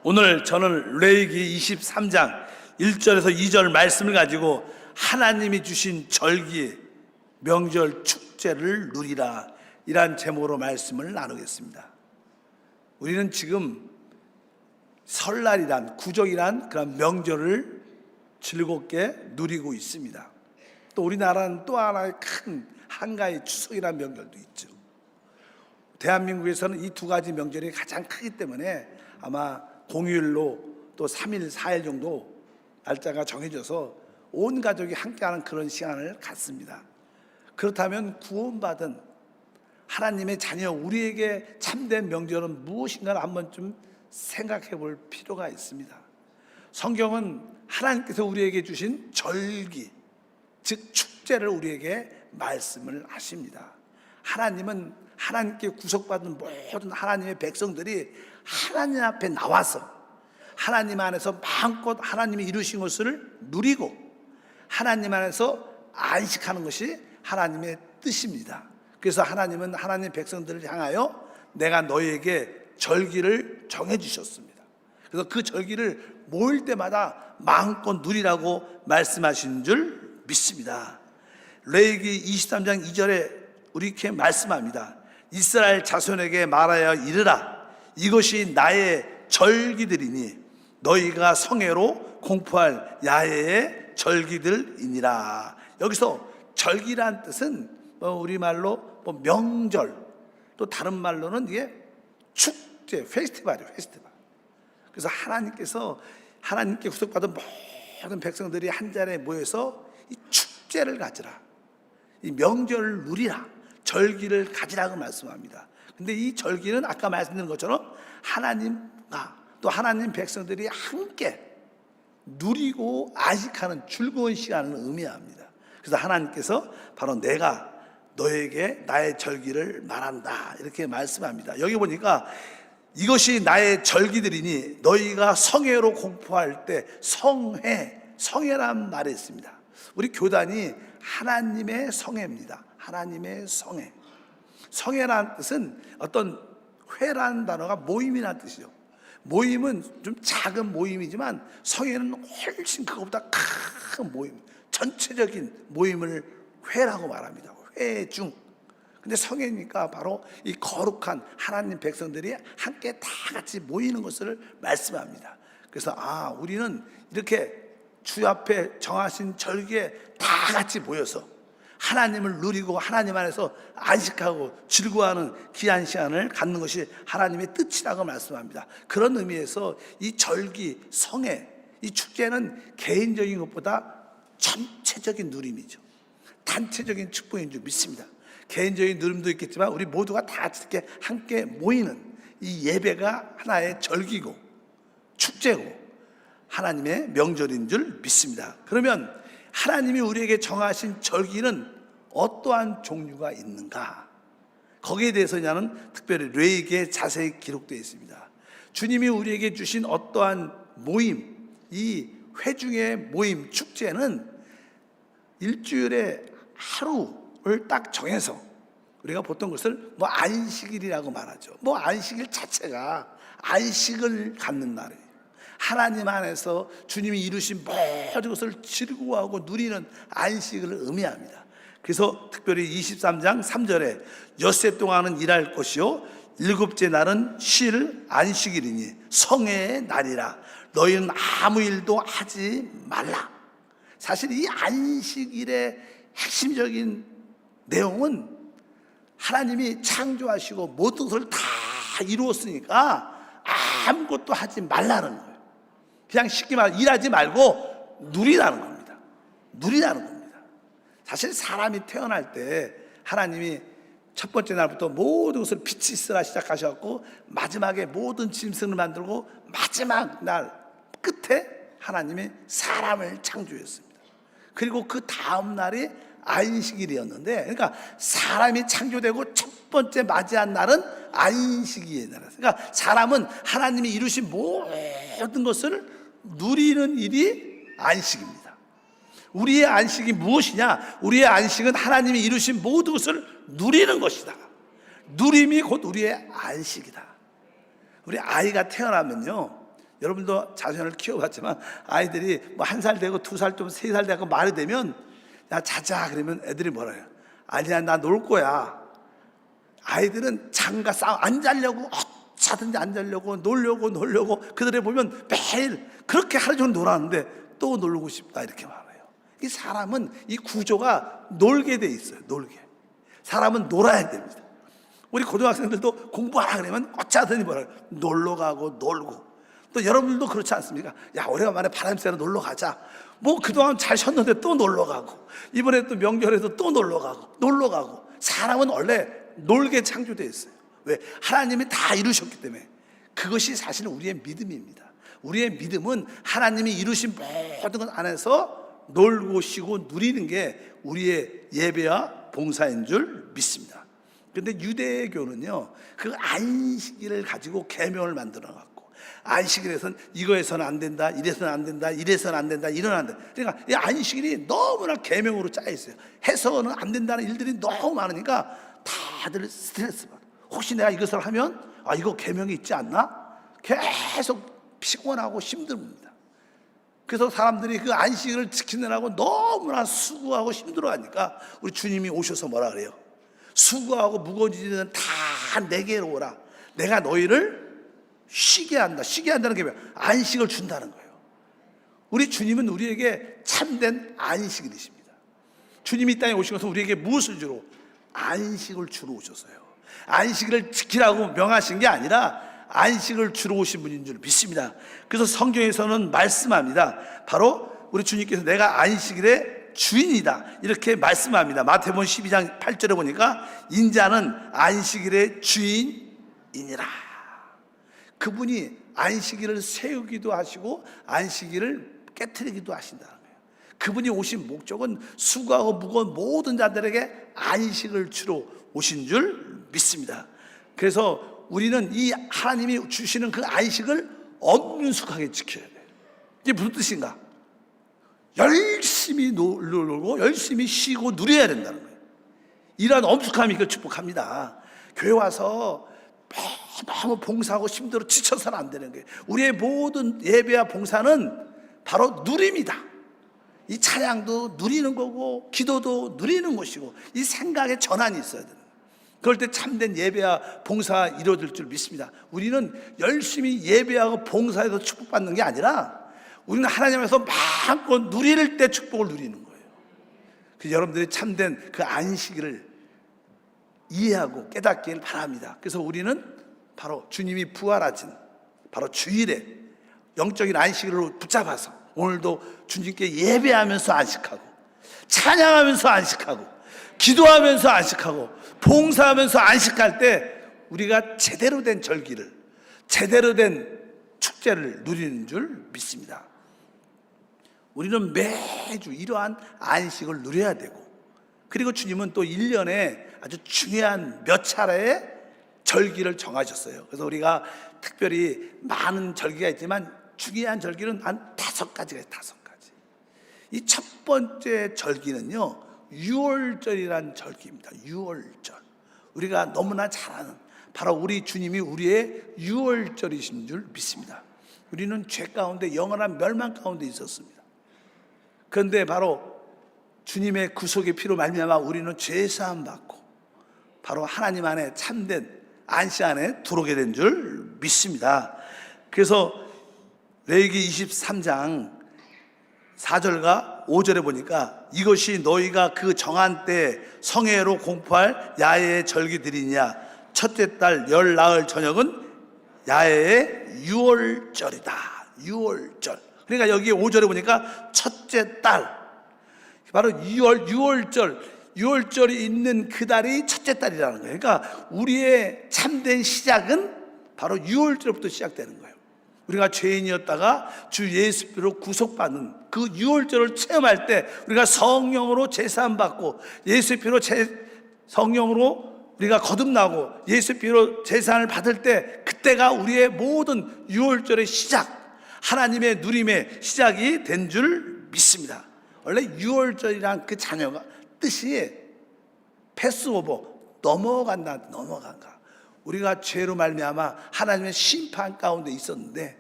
오늘 저는 레위기 23장 1절에서 2절 말씀을 가지고 하나님이 주신 절기, 명절, 축제를 누리라, 이란 제목으로 말씀을 나누겠습니다. 우리는 지금 설날이란, 구정이란 그런 명절을 즐겁게 누리고 있습니다. 또 우리나라는 또 하나의 큰 한가위 추석이라는 명절도 있죠. 대한민국에서는 이 두 가지 명절이 가장 크기 때문에 아마 공휴일로 또 3일, 4일 정도 날짜가 정해져서 온 가족이 함께하는 그런 시간을 갖습니다. 그렇다면 구원받은 하나님의 자녀, 우리에게 참된 명절은 무엇인가를 한번 좀 생각해 볼 필요가 있습니다. 성경은 하나님께서 우리에게 주신 절기, 즉 축제를 우리에게 말씀을 하십니다. 하나님은 하나님께 구속받은 모든 하나님의 백성들이 하나님 앞에 나와서 하나님 안에서 마음껏 하나님이 이루신 것을 누리고 하나님 안에서 안식하는 것이 하나님의 뜻입니다. 그래서 하나님은 하나님 백성들을 향하여 내가 너희에게 절기를 정해 주셨습니다. 그래서 그 절기를 모일 때마다 마음껏 누리라고 말씀하신 줄 믿습니다. 레위기 23장 2절에 우리에게 말씀합니다. 이스라엘 자손에게 말하여 이르라, 이것이 나의 절기들이니 너희가 성회로 공포할 야외의 절기들이니라. 여기서 절기란 뜻은 우리말로 명절, 또 다른 말로는 이게 축제, 페스티벌이에요, 페스티벌. 그래서 하나님께 구속받은 모든 백성들이 한 자리에 모여서 이 축제를 가지라, 이 명절을 누리라, 절기를 가지라고 말씀합니다. 근데 이 절기는 아까 말씀드린 것처럼 하나님과 또 하나님 백성들이 함께 누리고 안식하는 즐거운 시간을 의미합니다. 그래서 하나님께서 바로 내가 너에게 나의 절기를 말한다, 이렇게 말씀합니다. 여기 보니까 이것이 나의 절기들이니 너희가 성회로 공포할 때, 성회란 말이 있습니다. 우리 교단이 하나님의 성회입니다. 하나님의 성회. 성회라는 뜻은 어떤 회라는 단어가 모임이라는 뜻이죠. 모임은 좀 작은 모임이지만 성회는 훨씬 그것보다 큰 모임, 전체적인 모임을 회라고 말합니다. 회중. 근데 성회니까 바로 이 거룩한 하나님 백성들이 함께 다 같이 모이는 것을 말씀합니다. 그래서 우리는 이렇게 주 앞에 정하신 절기에 다 같이 모여서 하나님을 누리고 하나님 안에서 안식하고 즐거워하는 귀한 시간을 갖는 것이 하나님의 뜻이라고 말씀합니다. 그런 의미에서 이 절기, 성회, 이 축제는 개인적인 것보다 전체적인 누림이죠. 단체적인 축복인 줄 믿습니다. 개인적인 누림도 있겠지만 우리 모두가 다 같이 이렇게 함께 모이는 이 예배가 하나의 절기고 축제고 하나님의 명절인 줄 믿습니다. 그러면 하나님이 우리에게 정하신 절기는 어떠한 종류가 있는가? 거기에 대해서는 특별히 레위기에 자세히 기록되어 있습니다. 주님이 우리에게 주신 어떠한 모임, 이 회중의 모임, 축제는 일주일에 하루를 딱 정해서 우리가 보통 것을 안식일이라고 말하죠. 안식일 자체가 안식을 갖는 날이에요. 하나님 안에서 주님이 이루신 모든 것을 즐거워하고 누리는 안식을 의미합니다. 그래서 특별히 23장 3절에 엿새 동안은 일할 것이요 일곱째 날은 쉴 안식일이니 성회의 날이라, 너희는 아무 일도 하지 말라. 사실 이 안식일의 핵심적인 내용은 하나님이 창조하시고 모든 것을 다 이루었으니까 아무것도 하지 말라는 거예요. 그냥 쉽게 말해 일하지 말고 누리라는 겁니다. 누리라는 겁니다. 사실 사람이 태어날 때 하나님이 첫 번째 날부터 모든 것을 빛이 있으라 시작하셨고 마지막에 모든 짐승을 만들고 마지막 날 끝에 하나님이 사람을 창조했습니다. 그리고 그 다음 날이 안식일이었는데, 그러니까 사람이 창조되고 첫 번째 맞이한 날은 안식일의 날이었어요. 그러니까 사람은 하나님이 이루신 모든 것을 누리는 일이 안식입니다. 우리의 안식이 무엇이냐? 우리의 안식은 하나님이 이루신 모든 것을 누리는 것이다. 누림이 곧 우리의 안식이다. 우리 아이가 태어나면요, 여러분도 자녀를 키워봤지만 아이들이 뭐 1살 되고 2살 좀 3살 되고 말이 되면 야 자자 그러면 애들이 뭐라 해요? 아니야 나 놀 거야. 아이들은 장가 싸움 안 자려고 어차든지 안 자려고 놀려고 그들에 보면 매일 그렇게 하루 종일 놀았는데 또 놀고 싶다 이렇게 말해요. 이 사람은 이 구조가 놀게 돼 있어요. 놀게. 사람은 놀아야 됩니다. 우리 고등학생들도 공부하라 그러면 어쩌든지 뭐라 해요. 놀러 가고 놀고. 또 여러분들도 그렇지 않습니까? 야 오래간만에 바람 쐬러 놀러 가자. 뭐 그동안 잘 쉬었는데 또 놀러 가고 이번에 또 명절에도 또 놀러 가고. 사람은 원래 놀게 창조되어 있어요. 왜? 하나님이 다 이루셨기 때문에. 그것이 사실은 우리의 믿음입니다. 우리의 믿음은 하나님이 이루신 모든 것 안에서 놀고 쉬고 누리는 게 우리의 예배와 봉사인 줄 믿습니다. 그런데 유대교는요 그 안식일을 가지고 계명을 만들어 갖고 안식일에서는 이거에서는 안 된다, 이래서는 안 된다, 이래서는 안 된다, 이런 안 된다. 그러니까 이 안식일이 너무나 계명으로 짜여 있어요. 해서는 안 된다는 일들이 너무 많으니까 다들 스트레스 받아. 혹시 내가 이것을 하면 이거 계명이 있지 않나? 계속 피곤하고 힘듭니다. 그래서 사람들이 그 안식일을 지키느라고 너무나 수고하고 힘들어하니까 우리 주님이 오셔서 뭐라 그래요? 수고하고 무거운 짐은 다 내게로 오라. 내가 너희를 쉬게 한다. 쉬게 한다는 게 뭐야? 안식을 준다는 거예요. 우리 주님은 우리에게 참된 안식일이십니다. 주님이 이 땅에 오신 것은 우리에게 무엇을 주러? 안식을 주러 오셨어요. 안식일을 지키라고 명하신 게 아니라 안식을 주러 오신 분인 줄 믿습니다. 그래서 성경에서는 말씀합니다. 바로 우리 주님께서 내가 안식일의 주인이다 이렇게 말씀합니다. 마태복음 12장 8절에 보니까 인자는 안식일의 주인이니라. 그분이 안식일을 세우기도 하시고 안식일을 깨트리기도 하신다는 거예요. 그분이 오신 목적은 수고하고 무거운 모든 자들에게 안식을 주러 오신 줄 믿습니다. 그래서 우리는 이 하나님이 주시는 그 안식을 엄숙하게 지켜야 돼요. 이게 무슨 뜻인가? 열심히 놀고 열심히 쉬고 누려야 된다는 거예요. 이러한 엄숙함이 그 축복합니다. 교회 와서 너무 봉사하고 힘들어 지쳐서는 안 되는 거예요. 우리의 모든 예배와 봉사는 바로 누림이다. 이 찬양도 누리는 거고 기도도 누리는 것이고 이 생각의 전환이 있어야 되는 거예요. 그럴 때 참된 예배와 봉사가 이루어질 줄 믿습니다. 우리는 열심히 예배하고 봉사해서 축복받는 게 아니라 우리는 하나님에서 마음껏 누릴 때 축복을 누리는 거예요. 그래서 여러분들이 참된 그 안식일을 이해하고 깨닫기를 바랍니다. 그래서 우리는 바로 주님이 부활하신 바로 주일에 영적인 안식일로 붙잡아서 오늘도 주님께 예배하면서 안식하고 찬양하면서 안식하고 기도하면서 안식하고 봉사하면서 안식할 때 우리가 제대로 된 절기를 제대로 된 축제를 누리는 줄 믿습니다. 우리는 매주 이러한 안식을 누려야 되고 그리고 주님은 또 1년에 아주 중요한 몇 차례의 절기를 정하셨어요. 그래서 우리가 특별히 많은 절기가 있지만 중요한 절기는 한 5가지가 있어요. 5가지. 이 첫 번째 절기는요 6월절이라는 절기입니다. 6월절. 우리가 너무나 잘 아는 바로 우리 주님이 우리의 6월절이신 줄 믿습니다. 우리는 죄 가운데 영원한 멸망 가운데 있었습니다. 그런데 바로 주님의 구속의 피로 말미암아 우리는 죄 사함 받고 바로 하나님 안에 참된 안식 안에 들어오게 된 줄 믿습니다. 그래서 레위기 23장 4절과 5절에 보니까 이것이 너희가 그 정한 때 성회로 공포할 야외의 절기들이냐 첫째 달 열 나흘 저녁은 야외의 6월절이다. 6월절. 그러니까 여기 5절에 보니까 첫째 달 바로 6월절이 있는 그 달이 첫째 달이라는 거예요. 그러니까 우리의 참된 시작은 바로 6월절부터 시작되는 거예요. 우리가 죄인이었다가 주 예수께로 구속받는 그 6월절을 체험할 때 우리가 성령으로 제사함 받고 예수의 피로 성령으로 우리가 거듭나고 예수의 피로 제사를 받을 때 그때가 우리의 모든 6월절의 시작, 하나님의 누림의 시작이 된 줄 믿습니다. 원래 6월절이란 그 단어가 뜻이 패스오버, 넘어간다. 우리가 죄로 말미암아 하나님의 심판 가운데 있었는데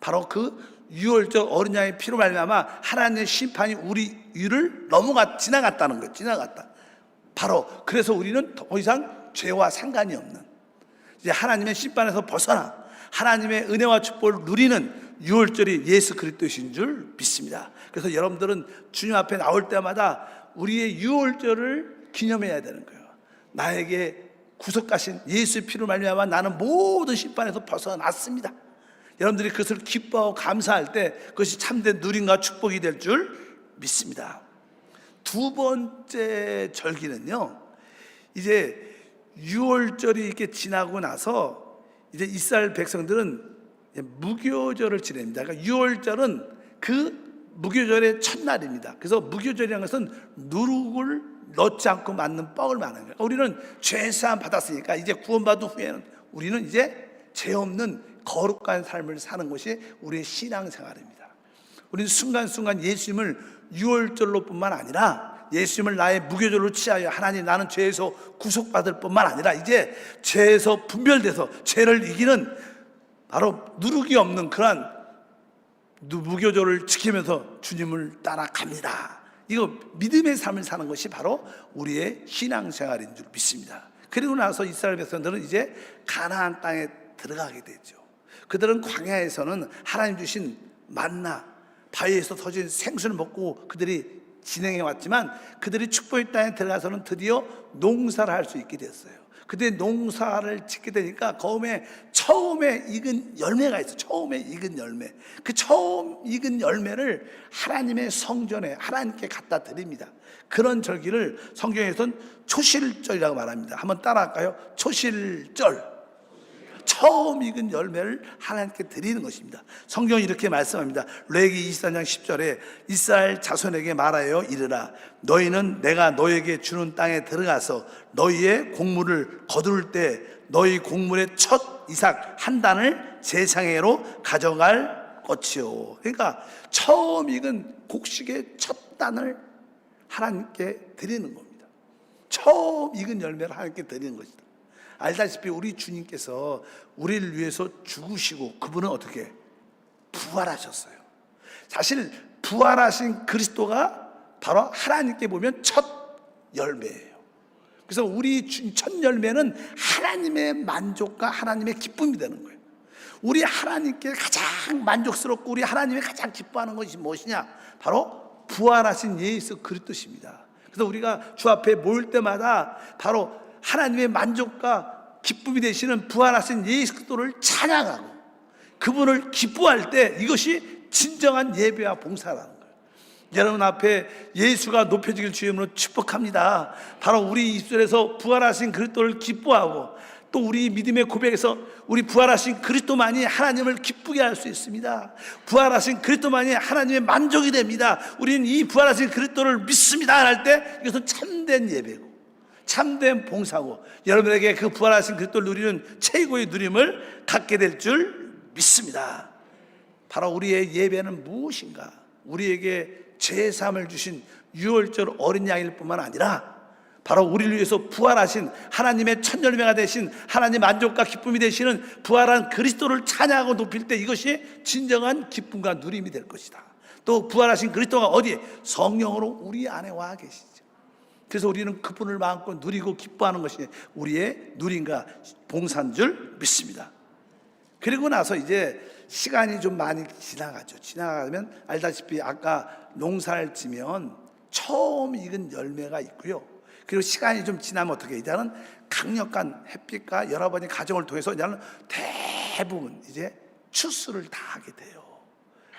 바로 그 유월절 어린 양의 피로 말미암아 하나님의 심판이 우리 위를 지나갔다는 거예요. 지나갔다. 바로 그래서 우리는 더 이상 죄와 상관이 없는, 이제 하나님의 심판에서 벗어나 하나님의 은혜와 축복을 누리는 유월절이 예수 그리스도이신 줄 믿습니다. 그래서 여러분들은 주님 앞에 나올 때마다 우리의 유월절을 기념해야 되는 거예요. 나에게 구속하신 예수의 피로 말미암아 나는 모든 심판에서 벗어났습니다. 여러분들이 그것을 기뻐하고 감사할 때 그것이 참된 누림과 축복이 될 줄 믿습니다. 두 번째 절기는요, 이제 유월절이 이렇게 지나고 나서 이제 이스라엘 백성들은 무교절을 지냅니다. 그러니까 유월절은 그 무교절의 첫날입니다. 그래서 무교절이라는 것은 누룩을 넣지 않고 만든 떡을 말하는 거예요. 우리는 죄사함 받았으니까 이제 구원받은 후에는 우리는 이제 죄 없는 거룩한 삶을 사는 것이 우리의 신앙생활입니다. 우리는 순간순간 예수님을 유월절로 뿐만 아니라 예수님을 나의 무교절로 취하여 하나님 나는 죄에서 구속받을 뿐만 아니라 이제 죄에서 분별돼서 죄를 이기는 바로 누룩이 없는 그러한 무교절을 지키면서 주님을 따라갑니다. 이거 믿음의 삶을 사는 것이 바로 우리의 신앙생활인 줄 믿습니다. 그리고 나서 이스라엘 백성들은 이제 가나안 땅에 들어가게 되죠. 그들은 광야에서는 하나님 주신 만나 바위에서 터진 생수를 먹고 그들이 진행해 왔지만 그들이 축복의 땅에 들어가서는 드디어 농사를 할 수 있게 됐어요. 그들이 농사를 짓게 되니까 처음에 익은 열매가 있어요. 처음에 익은 열매. 그 처음 익은 열매를 하나님의 성전에 하나님께 갖다 드립니다. 그런 절기를 성경에서는 초실절이라고 말합니다. 한번 따라할까요? 초실절. 처음 익은 열매를 하나님께 드리는 것입니다. 성경이 이렇게 말씀합니다. 레위기 24장 10절에 이스라엘 자손에게 말하여 이르라 너희는 내가 너희에게 주는 땅에 들어가서 너희의 곡물을 거두를 때 너희 곡물의 첫 이삭 한 단을 제사장으로 가져갈 것이요. 그러니까 처음 익은 곡식의 첫 단을 하나님께 드리는 겁니다. 처음 익은 열매를 하나님께 드리는 것이다. 알다시피 우리 주님께서 우리를 위해서 죽으시고 그분은 어떻게 부활하셨어요. 사실 부활하신 그리스도가 바로 하나님께 보면 첫 열매예요. 그래서 우리 첫 열매는 하나님의 만족과 하나님의 기쁨이 되는 거예요. 우리 하나님께 가장 만족스럽고 우리 하나님이 가장 기뻐하는 것이 무엇이냐? 바로 부활하신 예수 그리스도십니다. 그래서 우리가 주 앞에 모일 때마다 바로 하나님의 만족과 기쁨이 되시는 부활하신 예수 그리스도를 찬양하고 그분을 기뻐할 때 이것이 진정한 예배와 봉사라는 거예요. 여러분 앞에 예수가 높여지길 주임으로 축복합니다. 바로 우리 입술에서 부활하신 그리스도를 기뻐하고 또 우리 믿음의 고백에서 우리 부활하신 그리스도만이 하나님을 기쁘게 할 수 있습니다. 부활하신 그리스도만이 하나님의 만족이 됩니다. 우리는 이 부활하신 그리스도를 믿습니다 할 때 이것은 참된 예배고 참된 봉사고 여러분에게 그 부활하신 그리스도를 누리는 최고의 누림을 갖게 될 줄 믿습니다. 바로 우리의 예배는 무엇인가? 우리에게 제사함을 주신 유월절 어린 양일 뿐만 아니라 바로 우리를 위해서 부활하신 하나님의 첫 열매가 되신 하나님 만족과 기쁨이 되시는 부활한 그리스도를 찬양하고 높일 때 이것이 진정한 기쁨과 누림이 될 것이다. 또 부활하신 그리스도가 어디에? 성령으로 우리 안에 와 계시죠. 그래서 우리는 그분을 마음껏 누리고 기뻐하는 것이 우리의 누림과 봉사인 줄 믿습니다. 그리고 나서 이제 시간이 좀 많이 지나가죠. 지나가면 알다시피 아까 농사를 지면 처음 익은 열매가 있고요. 그리고 시간이 좀 지나면 어떻게 이제는 강력한 햇빛과 여러분의 가정을 통해서 이제는 대부분 이제 추수를 다 하게 돼요.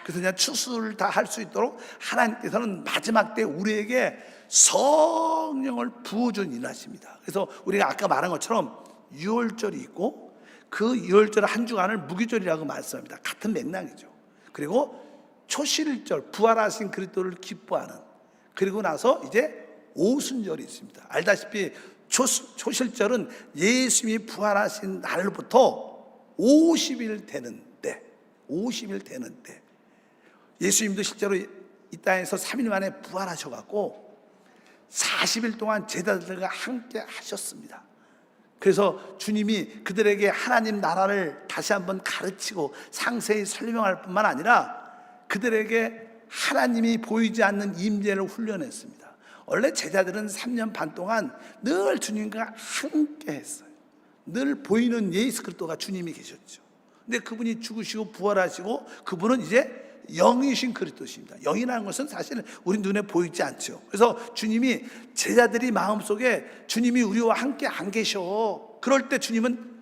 그래서 그냥 추수를 다 할 수 있도록 하나님께서는 마지막 때 우리에게 성령을 부어준 일하십니다. 그래서 우리가 아까 말한 것처럼 유월절이 있고 그 유월절 한 주간을 무교절이라고 말씀합니다. 같은 맥락이죠. 그리고 초실절 부활하신 그리스도를 기뻐하는, 그리고 나서 이제 오순절이 있습니다. 알다시피 초실절은 예수님이 부활하신 날로부터 50일 되는 때, 50일 되는 때 예수님도 실제로 이 땅에서 3일 만에 부활하셔갖고 40일 동안 제자들과 함께 하셨습니다. 그래서 주님이 그들에게 하나님 나라를 다시 한번 가르치고 상세히 설명할 뿐만 아니라 그들에게 하나님이 보이지 않는 임재를 훈련했습니다. 원래 제자들은 3년 반 동안 늘 주님과 함께 했어요. 늘 보이는 예수 그리스도가 주님이 계셨죠. 근데 그분이 죽으시고 부활하시고 그분은 이제 영이신 그리스도십니다. 영이라는 것은 사실 우리 눈에 보이지 않죠. 그래서 주님이 제자들이 마음속에 주님이 우리와 함께 안 계셔, 그럴 때 주님은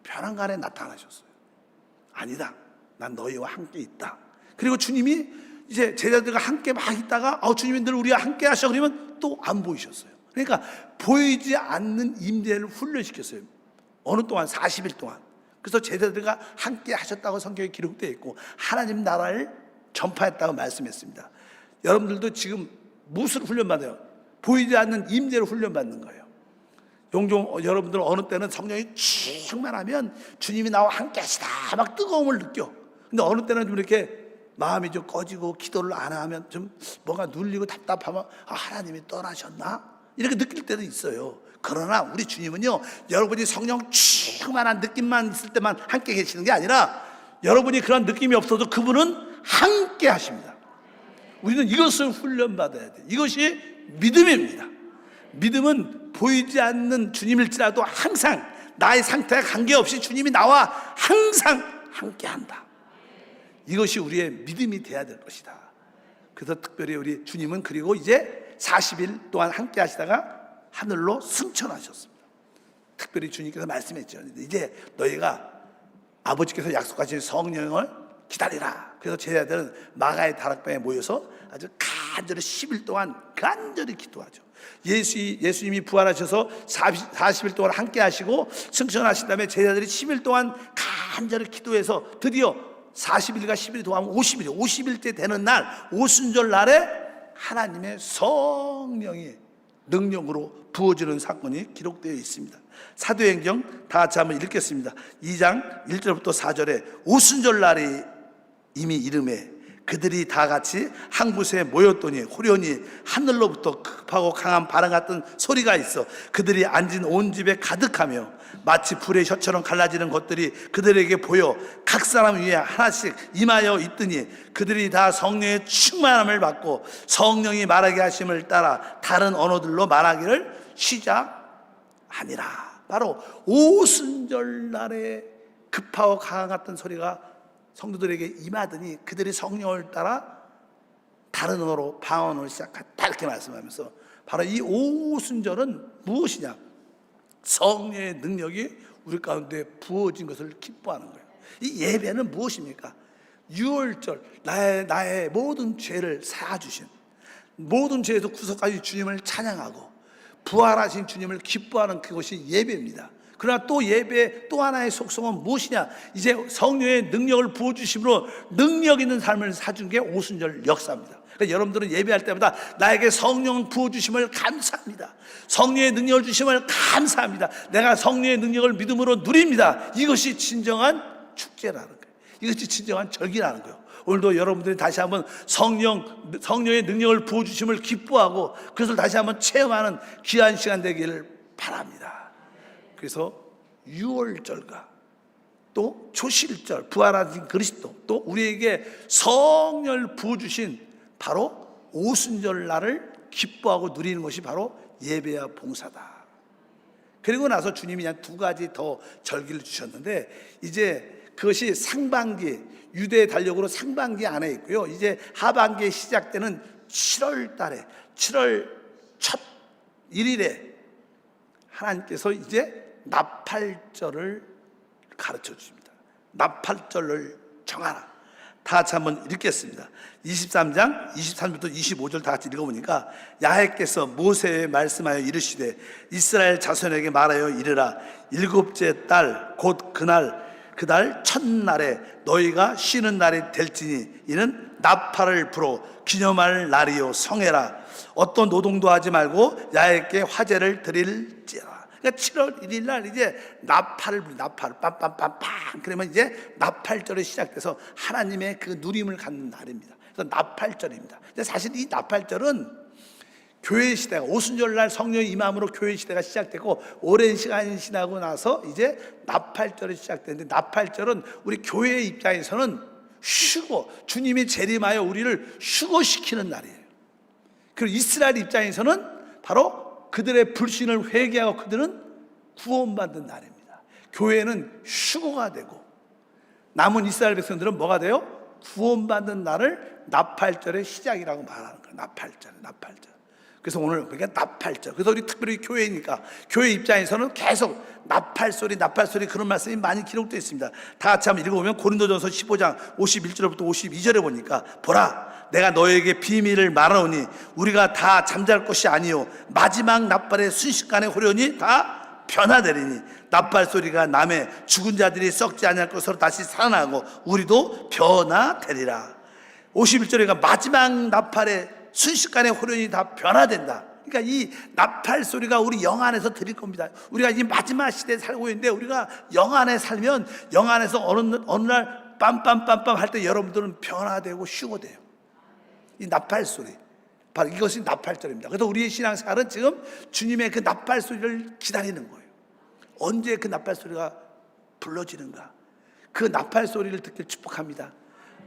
벼랑간에 나타나셨어요. 아니다, 난 너희와 함께 있다. 그리고 주님이 이제 제자들과 함께 막 있다가 주님이 늘 우리와 함께 하셔 그러면 또 안 보이셨어요. 그러니까 보이지 않는 임재를 훈련시켰어요. 어느 동안 40일 동안. 그래서 제자들과 함께 하셨다고 성경에 기록되어 있고 하나님 나라를 전파했다고 말씀했습니다. 여러분들도 지금 무엇을 훈련받아요? 보이지 않는 임재를 훈련받는 거예요. 종종 여러분들 어느 때는 성령이 충만하면 주님이 나와 함께 하시다 막 뜨거움을 느껴. 근데 어느 때는 좀 이렇게 마음이 좀 꺼지고 기도를 안 하면 좀 뭔가 눌리고 답답하면 하나님이 떠나셨나? 이렇게 느낄 때도 있어요. 그러나 우리 주님은요, 여러분이 성령 충만한 느낌만 있을 때만 함께 계시는 게 아니라 여러분이 그런 느낌이 없어도 그분은 함께 하십니다. 우리는 이것을 훈련받아야 돼요. 이것이 믿음입니다. 믿음은 보이지 않는 주님일지라도 항상 나의 상태와 관계없이 주님이 나와 항상 함께 한다. 이것이 우리의 믿음이 돼야 될 것이다. 그래서 특별히 우리 주님은 그리고 이제 40일 동안 함께 하시다가 하늘로 승천하셨습니다. 특별히 주님께서 말씀했죠. 이제 너희가 아버지께서 약속하신 성령을 기다리라. 그래서 제자들은 마가의 다락방에 모여서 아주 간절히 10일 동안 간절히 기도하죠. 예수님이 부활하셔서 40일 동안 함께 하시고 승천하신 다음에 제자들이 10일 동안 간절히 기도해서 드디어 40일과 10일이 더하면 50일, 50일째 되는 날 오순절 날에 하나님의 성령이 능력으로 부어지는 사건이 기록되어 있습니다. 사도행전 다 같이 한번 읽겠습니다. 2장 1절부터 4절에 오순절 날이 이미 이름에 그들이 다 같이 한 곳에 모였더니 호련히 하늘로부터 급하고 강한 바람 같은 소리가 있어 그들이 앉은 온 집에 가득하며 마치 불의 혀처럼 갈라지는 것들이 그들에게 보여 각 사람 위에 하나씩 임하여 있더니 그들이 다 성령의 충만함을 받고 성령이 말하게 하심을 따라 다른 언어들로 말하기를 시작하니라. 바로 오순절 날에 급하고 강한 같은 소리가 성도들에게 임하더니 그들이 성령을 따라 다른 언어로 방언을 시작했다 이렇게 말씀하면서 바로 이 오순절은 무엇이냐? 성령의 능력이 우리 가운데 부어진 것을 기뻐하는 거예요. 이 예배는 무엇입니까? 유월절 나의 모든 죄를 사하주신 모든 죄에서 구속하신 주님을 찬양하고 부활하신 주님을 기뻐하는 그것이 예배입니다. 그러나 또 예배의 또 하나의 속성은 무엇이냐? 이제 성령의 능력을 부어주심으로 능력 있는 삶을 사준 게 오순절 역사입니다. 그러니까 여러분들은 예배할 때마다 나에게 성령 부어주심을 감사합니다. 성령의 능력을 주심을 감사합니다. 내가 성령의 능력을 믿음으로 누립니다. 이것이 진정한 축제라는 거예요. 이것이 진정한 절기라는 거예요. 오늘도 여러분들이 다시 한번 성령의 능력을 부어주심을 기뻐하고 그것을 다시 한번 체험하는 귀한 시간 되기를 바랍니다. 그래서 유월절과 또 초실절 부활하신 그리스도 또 우리에게 성령을 부어주신 바로 오순절 날을 기뻐하고 누리는 것이 바로 예배와 봉사다. 그리고 나서 주님이 그냥 두 가지 더 절기를 주셨는데 이제 그것이 상반기 유대 달력으로 상반기 안에 있고요. 이제 하반기에 시작되는 7월 달에 7월 첫 1일에 하나님께서 이제 나팔절을 가르쳐 주십니다. 나팔절을 정하라. 다 같이 한번 읽겠습니다. 23장 23절부터 25절 다 같이 읽어보니까 야훼께서 모세에 말씀하여 이르시되 이스라엘 자손에게 말하여 이르라 일곱째 달 곧 그달 첫날에 너희가 쉬는 날이 될지니 이는 나팔을 불어 기념할 날이요 성회라. 어떤 노동도 하지 말고 야훼께 화제를 드릴지라. 그러니까 7월 1일 날 이제 나팔을 빰빰빰빰 그러면 이제 나팔절이 시작돼서 하나님의 그 누림을 갖는 날입니다. 그래서 나팔절입니다. 근데 사실 이 나팔절은 교회 시대가 오순절날 성령의 임함으로 교회 시대가 시작되고 오랜 시간이 지나고 나서 이제 나팔절이 시작되는데, 나팔절은 우리 교회의 입장에서는 휴거, 주님이 재림하여 우리를 휴거시키는 날이에요. 그리고 이스라엘 입장에서는 바로 그들의 불신을 회개하고 그들은 구원받는 날입니다. 교회는 휴거가 되고 남은 이스라엘 백성들은 뭐가 돼요? 구원받는 날을 나팔절의 시작이라고 말하는 거예요. 나팔절. 그래서 오늘 그러니까 나팔절. 그래서 우리 특별히 교회니까 교회 입장에서는 계속 나팔소리 그런 말씀이 많이 기록되어 있습니다. 다 같이 한번 읽어보면 고린도전서 15장 51절부터 52절에 보니까, 보라, 내가 너에게 비밀을 말하오니 우리가 다 잠잘 것이 아니요 마지막 나팔의 순식간에 호련히 다 변화되리니 나팔 소리가 남에 죽은 자들이 썩지 아니할 것으로 다시 살아나고 우리도 변화되리라. 51절에가 마지막 나팔의 순식간에 호련히 다 변화된다. 그러니까 이 나팔 소리가 우리 영 안에서 들릴 겁니다. 우리가 이 마지막 시대에 살고 있는데, 우리가 영 안에 살면 영 안에서 어느 날 빰빰빰빰 할 때 여러분들은 변화되고 휴거돼요. 이 나팔 소리, 바로 이것이 나팔절입니다. 그래서 우리의 신앙생활은 지금 주님의 그 나팔 소리를 기다리는 거예요. 언제 그 나팔 소리가 불러지는가? 그 나팔 소리를 듣길 축복합니다.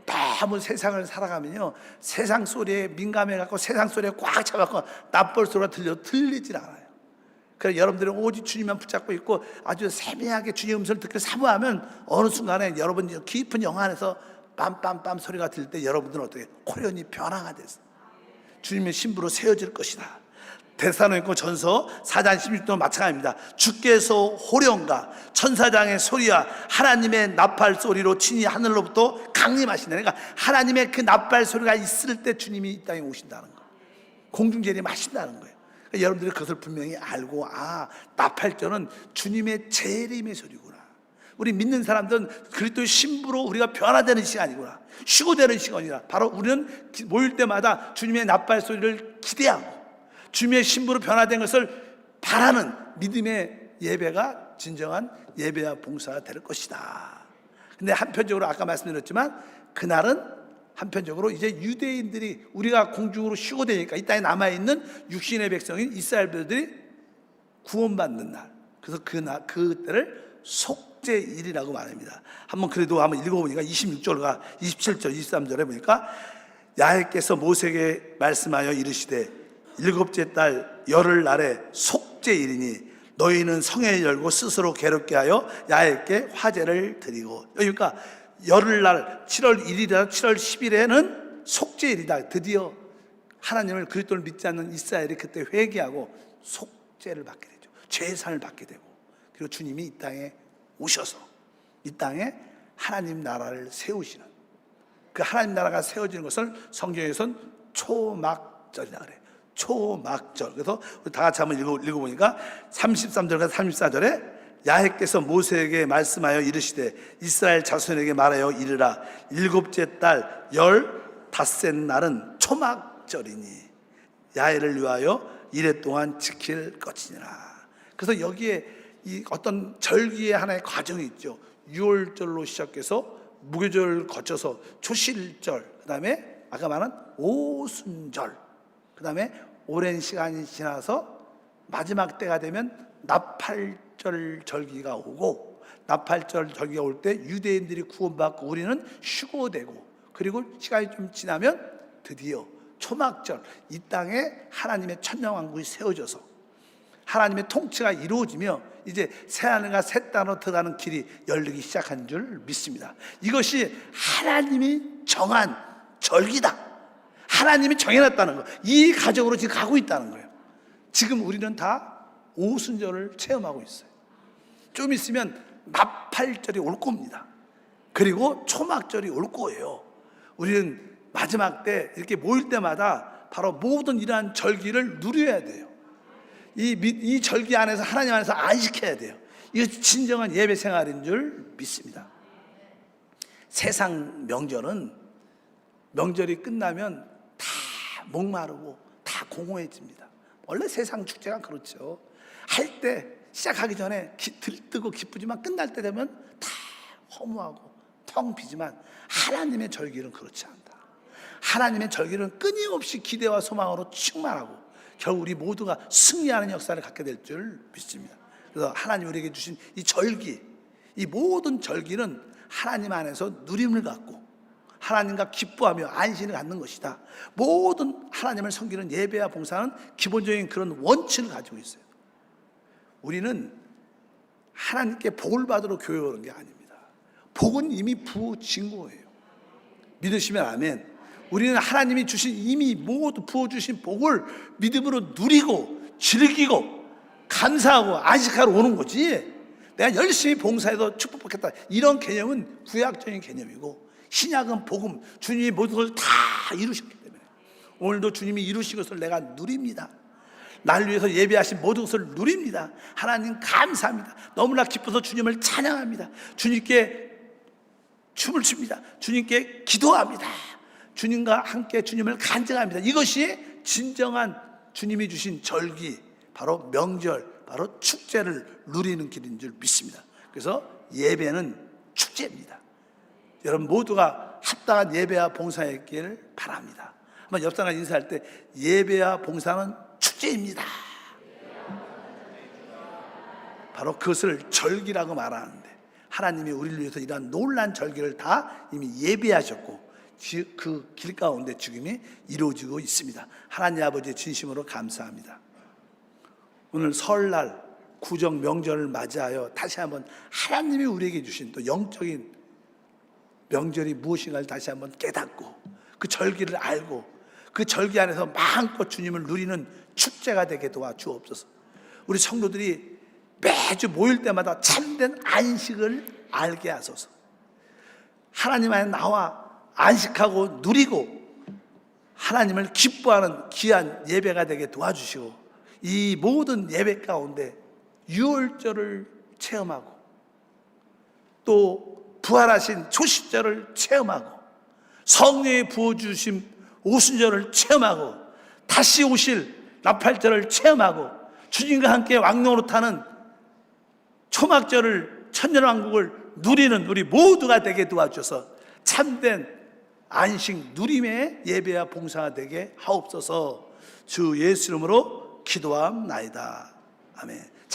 너무 세상을 살아가면요, 세상 소리에 민감해갖고 세상 소리에 꽉 잡아갖고 나팔 소리가 들리질 않아요. 그래서 여러분들은 오직 주님만 붙잡고 있고 아주 세밀하게 주님의 음성을 듣기를 사모하면 어느 순간에 여러분 깊은 영 안에서 빰빰빰 소리가 들릴 때 여러분들은 어떻게 호련히 변화가 돼서 주님의 신부로 세워질 것이다. 데살로니가 전서 4장 16절도 마찬가지입니다. 주께서 호령과 천사장의 소리와 하나님의 나팔 소리로 친히 하늘로부터 강림하신다. 그러니까 하나님의 그 나팔 소리가 있을 때 주님이 이 땅에 오신다는 거예요. 공중재림하신다는 거예요. 그러니까 여러분들이 그것을 분명히 알고, 나팔절은 주님의 재림의 소리구나. 우리 믿는 사람들은 그리스도의 신부로 우리가 변화되는 시간이구나, 휴거되는 시간이라. 바로 우리는 모일 때마다 주님의 나팔 소리를 기대하고 주님의 신부로 변화된 것을 바라는 믿음의 예배가 진정한 예배와 봉사가 될 것이다. 근데 한편적으로 아까 말씀드렸지만, 그날은 한편적으로 이제 유대인들이 우리가 공중으로 휴거되니까 이 땅에 남아있는 육신의 백성인 이스라엘 백성들이 구원받는 날, 그래서 그때를 속죄일이라고 말합니다. 한번 읽어보니까 26절과 27절 23절에 보니까, 야훼께서 모세에게 말씀하여 이르시되 일곱째 달 열흘 날에 속죄일이니 너희는 성회를 열고 스스로 괴롭게 하여 야훼께 화제를 드리고. 그러니까 열흘날 7월 1일이나 7월 10일에는 속죄일이다. 드디어 하나님을, 그리스도를 믿지 않는 이스라엘이 그때 회개하고 속죄를 받게 되죠. 죄산을 받게 되고, 그리고 주님이 이 땅에 오셔서 이 땅에 하나님 나라를 세우시는, 그 하나님 나라가 세워지는 것을 성경에서는 초막절이라 그래요. 초막절. 그래서 다 같이 한번 읽어보니까 33절과 34절에 야훼께서 모세에게 말씀하여 이르시되 이스라엘 자손에게 말하여 이르라. 일곱째 달 15째 날은 초막절이니 야훼를 위하여 이래 동안 지킬 것이니라. 그래서 여기에 이 어떤 절기의 하나의 과정이 있죠. 유월절로 시작해서 무교절을 거쳐서 초실절, 그 다음에 아까 말한 오순절, 그 다음에 오랜 시간이 지나서 마지막 때가 되면 나팔절 절기가 오고, 나팔절 절기가 올 때 유대인들이 구원받고 우리는 휴거되고, 그리고 시간이 좀 지나면 드디어 초막절, 이 땅에 하나님의 천년왕국이 세워져서 하나님의 통치가 이루어지며 이제 새하늘과 새 땅으로 들어가는 길이 열리기 시작한 줄 믿습니다. 이것이 하나님이 정한 절기다. 하나님이 정해놨다는 거, 이 가정으로 지금 가고 있다는 거예요. 지금 우리는 다 오순절을 체험하고 있어요. 좀 있으면 나팔절이 올 겁니다. 그리고 초막절이 올 거예요. 우리는 마지막 때 이렇게 모일 때마다 바로 모든 이러한 절기를 누려야 돼요. 이 절기 안에서, 하나님 안에서 안식해야 돼요. 이것이 진정한 예배 생활인 줄 믿습니다. 세상 명절이 끝나면 다 목마르고 다 공허해집니다. 원래 세상 축제가 그렇죠. 할 때, 시작하기 전에 들뜨고 기쁘지만 끝날 때 되면 다 허무하고 텅 비지만, 하나님의 절기는 그렇지 않다. 하나님의 절기는 끊임없이 기대와 소망으로 충만하고 결국 우리 모두가 승리하는 역사를 갖게 될 줄 믿습니다. 그래서 하나님 우리에게 주신 이 절기, 이 모든 절기는 하나님 안에서 누림을 갖고 하나님과 기뻐하며 안식을 갖는 것이다. 모든 하나님을 섬기는 예배와 봉사는 기본적인 그런 원칙을 가지고 있어요. 우리는 하나님께 복을 받으러 교회 오는 게 아닙니다. 복은 이미 부어진 거예요. 믿으시면 아멘. 우리는 하나님이 주신 이미 모두 부어주신 복을 믿음으로 누리고 즐기고 감사하고 안식하러 오는 거지, 내가 열심히 봉사해서 축복받겠다 이런 개념은 구약적인 개념이고, 신약은 복음, 주님이 모든 것을 다 이루셨기 때문에 오늘도 주님이 이루신 것을 내가 누립니다. 나를 위해서 예배하신 모든 것을 누립니다. 하나님 감사합니다. 너무나 기뻐서 주님을 찬양합니다. 주님께 춤을 춥니다. 주님께 기도합니다. 주님과 함께 주님을 간증합니다. 이것이 진정한 주님이 주신 절기, 바로 명절, 바로 축제를 누리는 길인 줄 믿습니다. 그래서 예배는 축제입니다. 여러분 모두가 합당한 예배와 봉사했기를 바랍니다. 한번 옆 사람 인사할 때 예배와 봉사는 축제입니다. 바로 그것을 절기라고 말하는데, 하나님이 우리를 위해서 이러한 놀란 절기를 다 이미 예비하셨고 그 길 가운데 지금이 이루어지고 있습니다. 하나님 아버지의 진심으로 감사합니다. 오늘 설날 구정 명절을 맞이하여 다시 한번 하나님이 우리에게 주신 또 영적인 명절이 무엇인가를 다시 한번 깨닫고 그 절기를 알고 그 절기 안에서 마음껏 주님을 누리는 축제가 되게 도와주옵소서. 우리 성도들이 매주 모일 때마다 참된 안식을 알게 하소서. 하나님 안에 나와 안식하고 누리고 하나님을 기뻐하는 귀한 예배가 되게 도와주시고, 이 모든 예배 가운데 유월절을 체험하고 또 부활하신 초시절을 체험하고 성령의 부어주심 오순절을 체험하고 다시 오실 나팔절을 체험하고 주님과 함께 왕노로 타는 초막절을 천년왕국을 누리는 우리 모두가 되게 도와주셔서 참된 안식 누림의 예배와 봉사가 되게 하옵소서. 주 예수 이름으로 기도함나이다. 아멘.